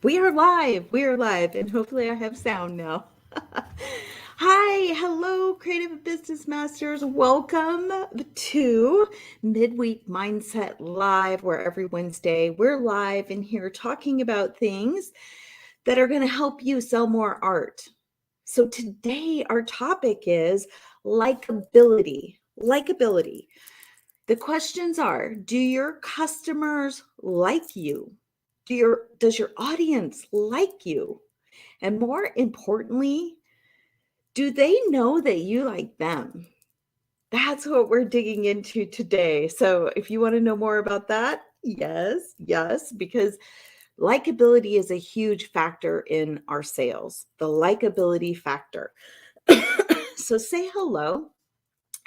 We are live. We are live, and hopefully, I have sound now. Hi, hello, creative business masters. Welcome to Midweek Mindset Live, where every Wednesday we're live in here talking about things that are going to help you sell more art. So, today, our topic is likability. Likability. The questions are, do your customers like you? Does your audience like you? And more importantly, do they know that you like them? That's what we're digging into today. So if you want to know more about that, yes, because likability is a huge factor in our sales, the likability factor. So say hello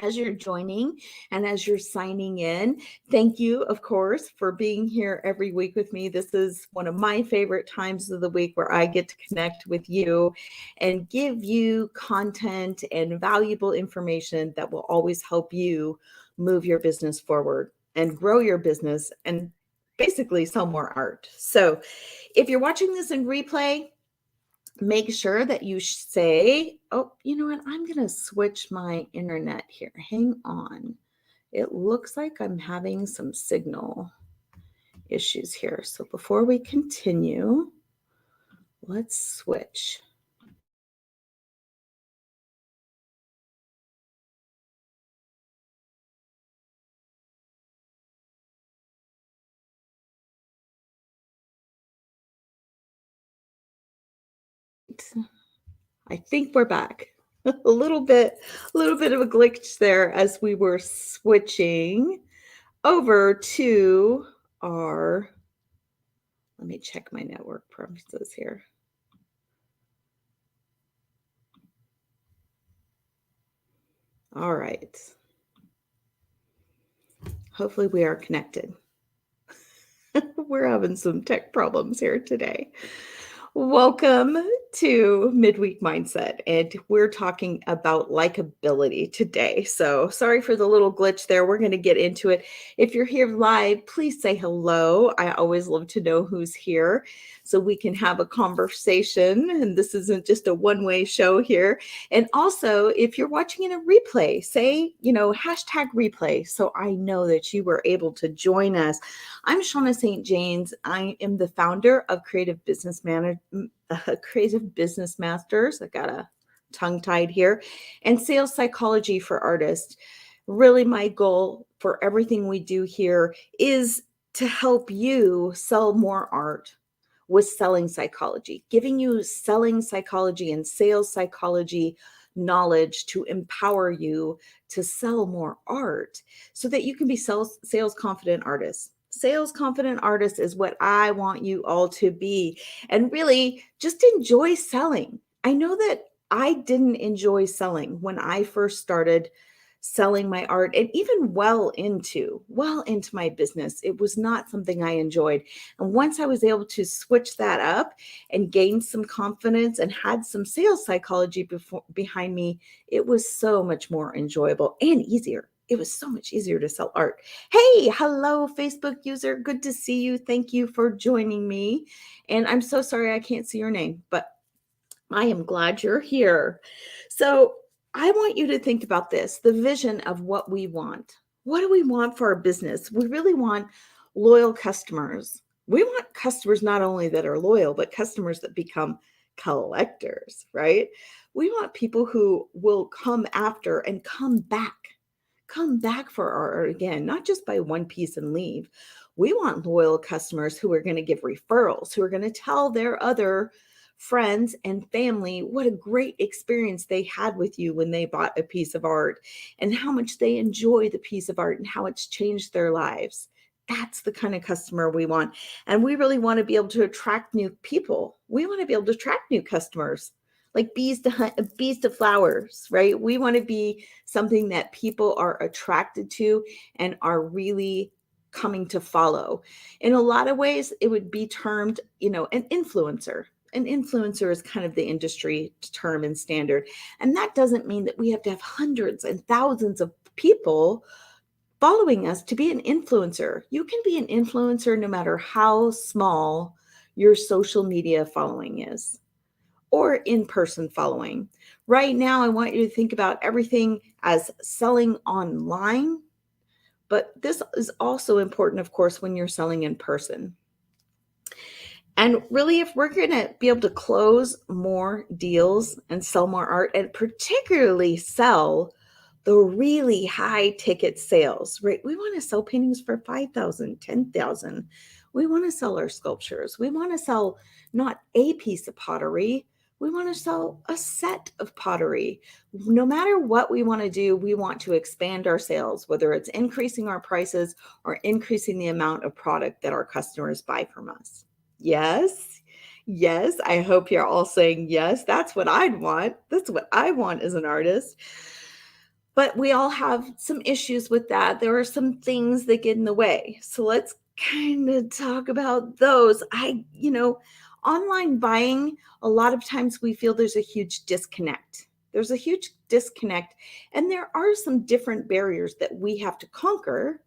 as you're joining and as you're signing in. Thank you, of course, for being here every week with me. This is one of my favorite times of the week where I get to connect with you and give you content and valuable information that will always help you move your business forward and grow your business and basically sell more art. So if you're watching this in replay, make sure that you say, oh, you know what? I'm going to switch my internet here. Hang on. It looks like I'm having some signal issues here. So before we continue, let's switch. I think we're back. a little bit of a glitch there as we were switching over to our, let me check my network preferences here. All right. Hopefully we are connected. We're having some tech problems here today. Welcome to Midweek Mindset, and we're talking about likability today. So sorry for the little glitch there. We're going to get into it. If you're here live, please say hello. I always love to know who's here so we can have a conversation. And this isn't just a one-way show here. And also, if you're watching in a replay, say, hashtag replay, so I know that you were able to join us. I'm Shawna St. James. I am the founder of Creative Business Masters. I got a tongue tied here, and Sales Psychology for Artists. Really, my goal for everything we do here is to help you sell more art with selling psychology, giving you selling psychology and sales psychology knowledge to empower you to sell more art so that you can be sales confident artists. Sales confident artist is what I want you all to be, and really just enjoy selling. I know that I didn't enjoy selling when I first started selling my art, and even well into my business. It was not something I enjoyed. And once I was able to switch that up and gain some confidence and had some sales psychology behind me, it was so much more enjoyable and easier. It was so much easier to sell art. Hey, hello, Facebook user. Good to see you. Thank you for joining me. And I'm so sorry I can't see your name, but I am glad you're here. So I want you to think about this, the vision of what we want. What do we want for our business? We really want loyal customers. We want customers not only that are loyal, but customers that become collectors, right? We want people who will come after and come back for our art again, not just buy one piece and leave. We want loyal customers who are going to give referrals, who are going to tell their other friends and family what a great experience they had with you when they bought a piece of art and how much they enjoy the piece of art and how it's changed their lives. That's the kind of customer we want. And we really want to be able to attract new people. We want to be able to attract new customers, like bees to flowers, right? We want to be something that people are attracted to and are really coming to follow. In a lot of ways, it would be termed, an influencer. An influencer is kind of the industry term and standard. And that doesn't mean that we have to have hundreds and thousands of people following us to be an influencer. You can be an influencer no matter how small your social media following is, or in-person following. Right now, I want you to think about everything as selling online, but this is also important, of course, when you're selling in person. And really, if we're going to be able to close more deals and sell more art, and particularly sell the really high ticket sales, right? We want to sell paintings for 5,000, 10,000. We want to sell our sculptures. We want to sell not a piece of pottery. We want to sell a set of pottery. No matter what we want to do, we want to expand our sales, whether it's increasing our prices or increasing the amount of product that our customers buy from us. Yes. Yes. I hope you're all saying yes. That's what I'd want. That's what I want as an artist. But we all have some issues with that. There are some things that get in the way. So let's kind of talk about those. Online buying, a lot of times we feel there's a huge disconnect. There's a huge disconnect, and there are some different barriers that we have to conquer,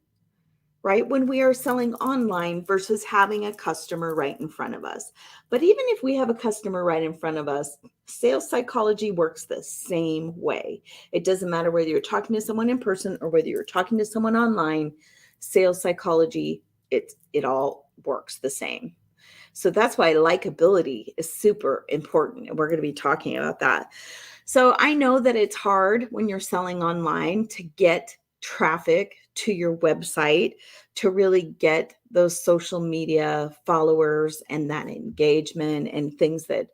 right? When we are selling online versus having a customer right in front of us. But even if we have a customer right in front of us, sales psychology works the same way. It doesn't matter whether you're talking to someone in person or whether you're talking to someone online, sales psychology, it all works the same. So that's why likability is super important. And we're going to be talking about that. So I know that it's hard when you're selling online to get traffic to your website, to really get those social media followers and that engagement and things that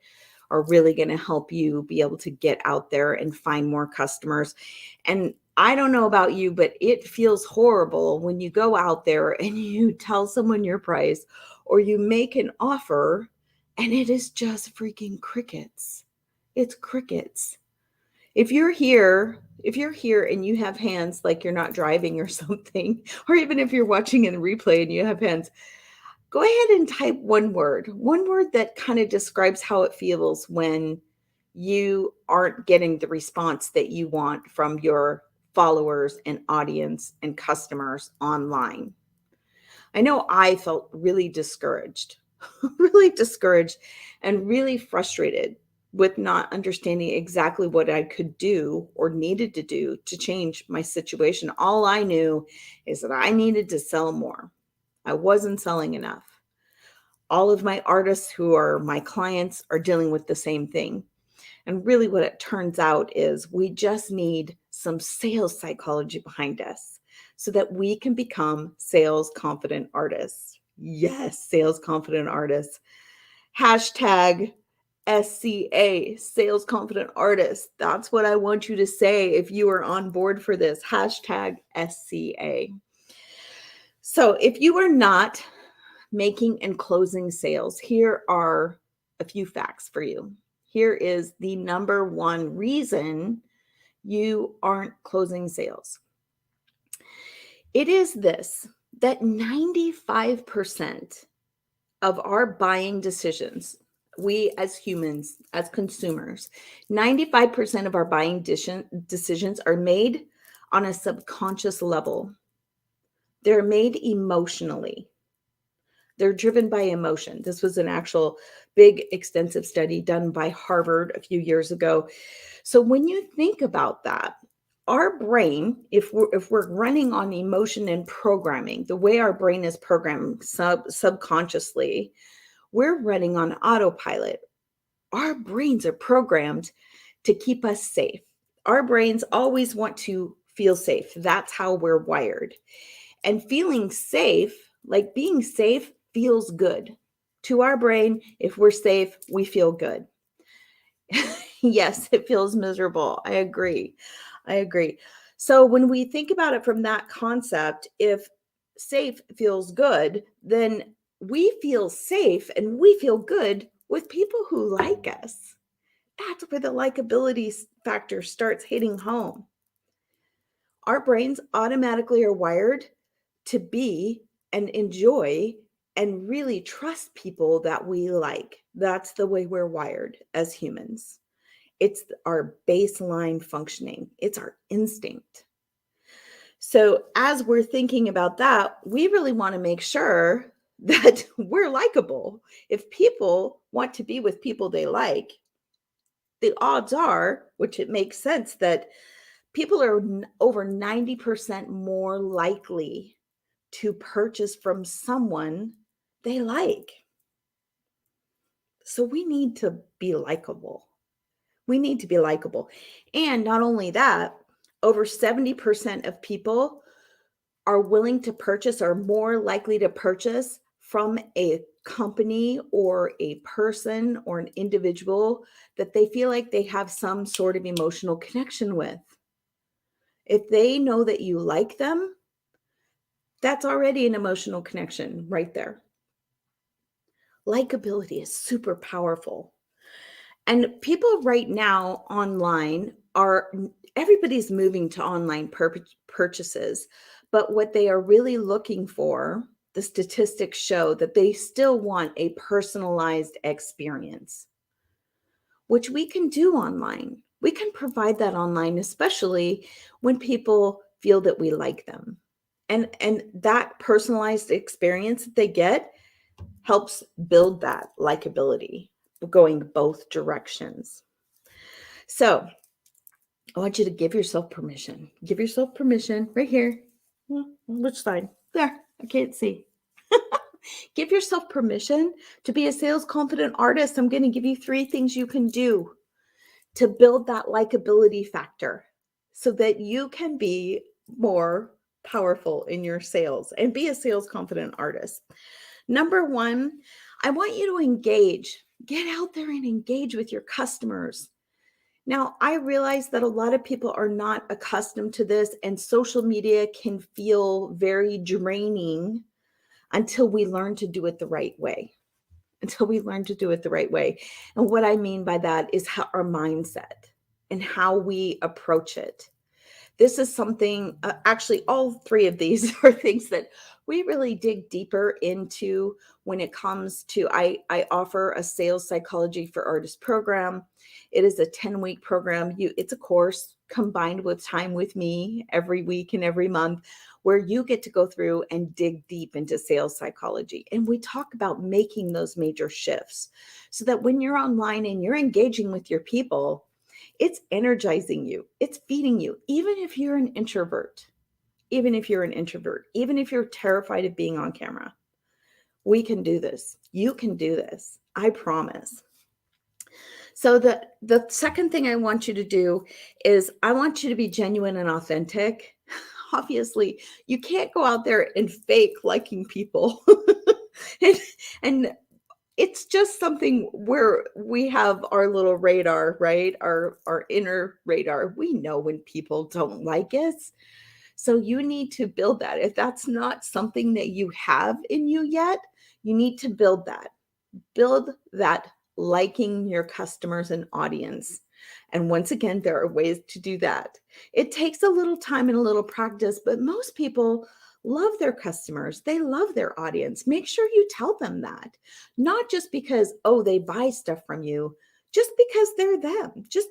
are really going to help you be able to get out there and find more customers. And I don't know about you, but it feels horrible when you go out there and you tell someone your price or you make an offer and it is just freaking crickets. It's crickets. If you're here and you have hands like you're not driving or something, or even if you're watching in replay and you have hands, go ahead and type one word that kind of describes how it feels when you aren't getting the response that you want from your followers and audience and customers online. I know I felt really discouraged, really discouraged and really frustrated with not understanding exactly what I could do or needed to do to change my situation. All I knew is that I needed to sell more. I wasn't selling enough. All of my artists who are my clients are dealing with the same thing. And really, what it turns out is we just need some sales psychology behind us so that we can become sales confident artists. Yes, sales confident artists. Hashtag SCA, sales confident artist. That's what I want you to say if you are on board for this. Hashtag SCA. So if you are not making and closing sales, here are a few facts for you. Here is the number one reason you aren't closing sales. It is this, that 95% of our buying decisions, we as humans, as consumers, 95% of our buying decisions are made on a subconscious level. They're made emotionally. They're driven by emotion. This was an actual big, extensive study done by Harvard a few years ago. So when you think about that, our brain, if we're running on emotion and programming, the way our brain is programmed subconsciously, we're running on autopilot. Our brains are programmed to keep us safe. Our brains always want to feel safe. That's how we're wired. And feeling safe, like being safe, feels good. To our brain, if we're safe, we feel good. Yes, it feels miserable. I agree. So when we think about it from that concept, if safe feels good, then we feel safe and we feel good with people who like us. That's where the likability factor starts hitting home. Our brains automatically are wired to be and enjoy and really trust people that we like. That's the way we're wired as humans. It's our baseline functioning. It's our instinct. So as we're thinking about that, we really want to make sure that we're likable. If people want to be with people they like, the odds are, which it makes sense, that people are over 90% more likely to purchase from someone they like. So we need to be likable. We need to be likable. And not only that, over 70% of people are willing to purchase, are more likely to purchase from a company or a person or an individual that they feel like they have some sort of emotional connection with. If they know that you like them, that's already an emotional connection right there. Likability is super powerful. And people right now online are, everybody's moving to online purchases, but what they are really looking for, the statistics show that they still want a personalized experience, which we can do online. We can provide that online, especially when people feel that we like them. And that personalized experience that they get helps build that likability, going both directions. So I want you to give yourself permission. Give yourself permission right here. Which side? There. I can't see. Give yourself permission to be a sales confident artist. I'm going to give you 3 things you can do to build that likability factor so that you can be more powerful in your sales and be a sales confident artist. Number 1, I want you to engage. Get out there and engage with your customers. Now, I realize that a lot of people are not accustomed to this, and social media can feel very draining until we learn to do it the right way. Until we learn to do it the right way. And what I mean by that is how our mindset and how we approach it. This is something, actually, all 3 of these are things that we really dig deeper into when it comes to, I offer a sales psychology for artists program. It is a 10-week program. It's a course combined with time with me every week and every month, where you get to go through and dig deep into sales psychology. And we talk about making those major shifts so that when you're online and you're engaging with your people, it's energizing you. It's feeding you. Even if you're an introvert, even if you're terrified of being on camera, we can do this. You can do this. I promise. So the second thing I want you to do is I want you to be genuine and authentic. Obviously, you can't go out there and fake liking people. and, and it's just something where we have our little radar, right? Our inner radar. We know when people don't like us. So you need to build that. If that's not something that you have in you yet, you need to build that. Build that liking your customers and audience. And once again, there are ways to do that. It takes a little time and a little practice, but most people love their customers. They love their audience. Make sure you tell them that. Not just because, oh, they buy stuff from you, just because they're them, just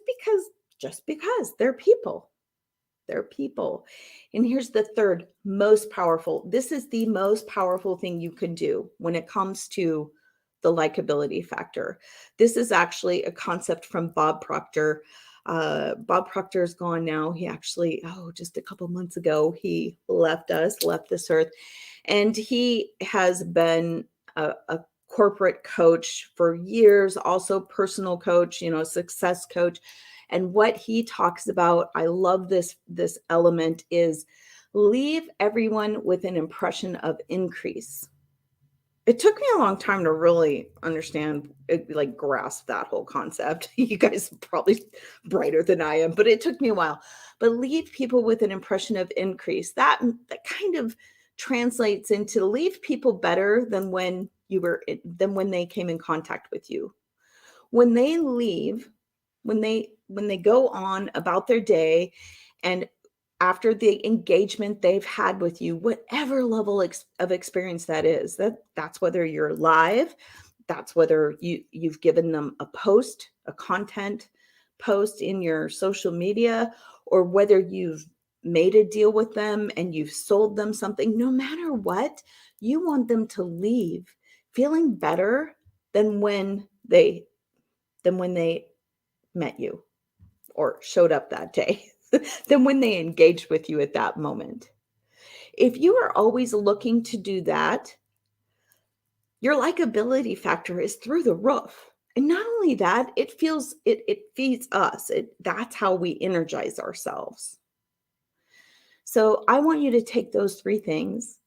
because they're people. They're people. And here's the third most powerful. This is the most powerful thing you can do when it comes to the likability factor. This is actually a concept from Bob Proctor. Bob Proctor is gone now. He actually, just a couple months ago, he left this earth. And he has been a corporate coach for years, also personal coach, success coach. And what he talks about, I love this element, is leave everyone with an impression of increase. It took me a long time to really understand, like grasp that whole concept. You guys are probably brighter than I am, but it took me a while. But leave people with an impression of increase. That kind of translates into leave people better than when they came in contact with you. When they leave, when they go on about their day, and after the engagement they've had with you, whatever level of experience that is, that's whether you're live, that's whether you've given them a content post in your social media, or whether you've made a deal with them and you've sold them something, no matter what, you want them to leave feeling better than when they met you or showed up that day, than when they engaged with you at that moment. If you are always looking to do that, your likability factor is through the roof. And not only that, it feeds us. That's how we energize ourselves. So I want you to take those three things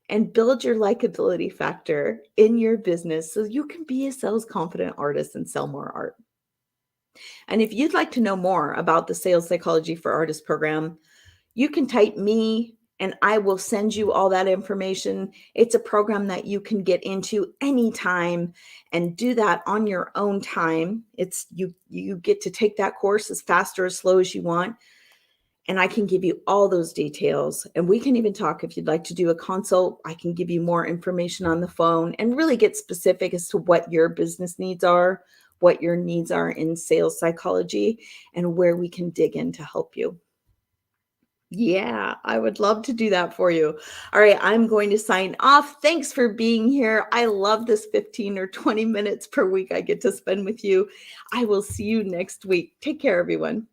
and build your likability factor in your business so you can be a sales confident artist and sell more art. And if you'd like to know more about the Sales Psychology for Artists program, you can type me and I will send you all that information. It's a program that you can get into anytime and do that on your own time. It's you get to take that course as fast or as slow as you want. And I can give you all those details. And we can even talk if you'd like to do a consult. I can give you more information on the phone and really get specific as to what your business needs are, what your needs are in sales psychology, and where we can dig in to help you. Yeah, I would love to do that for you. All right, I'm going to sign off. Thanks for being here. I love this 15 or 20 minutes per week I get to spend with you. I will see you next week. Take care, everyone.